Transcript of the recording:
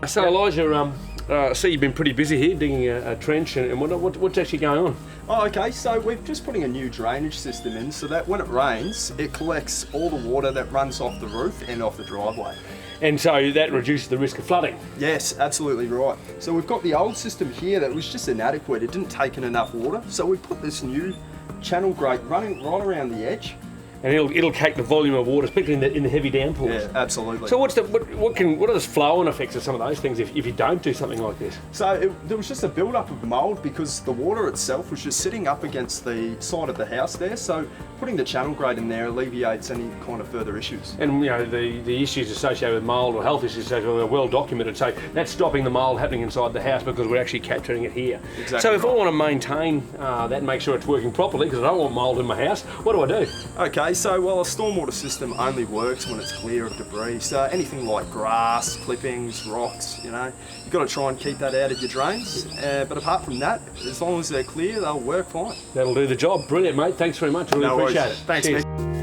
So Elijah, I see you've been pretty busy here digging a trench, and what's actually going on? Oh, okay, so we're just putting a new drainage system in so that when it rains, it collects all the water that runs off the roof and off the driveway. And so that reduces the risk of flooding. Yes, absolutely right. So we've got the old system here that was just inadequate. It didn't take in enough water. So we put this new channel grate running right around the edge. And it'll take the volume of water, particularly in the heavy downpours. Yeah, absolutely. So what are the flow-on effects of some of those things if you don't do something like this? So there was just a build-up of mould because the water itself was just sitting up against the side of the house there. So putting the channel grate in there alleviates any kind of further issues. And you know the issues associated with mould or health issues associated with are well documented. So that's stopping the mould happening inside the house because we're actually capturing it here. Exactly. So if right. I want to maintain that and make sure it's working properly, because I don't want mould in my house, what do I do? Okay, so well, a stormwater system only works when it's clear of debris. So anything like grass, clippings, rocks, you know, you've got to try and keep that out of your drains. But apart from that, as long as they're clear, they'll work fine. That'll do the job. Brilliant, mate. Thanks very much. I really appreciate it. Thanks, Cheers. mate.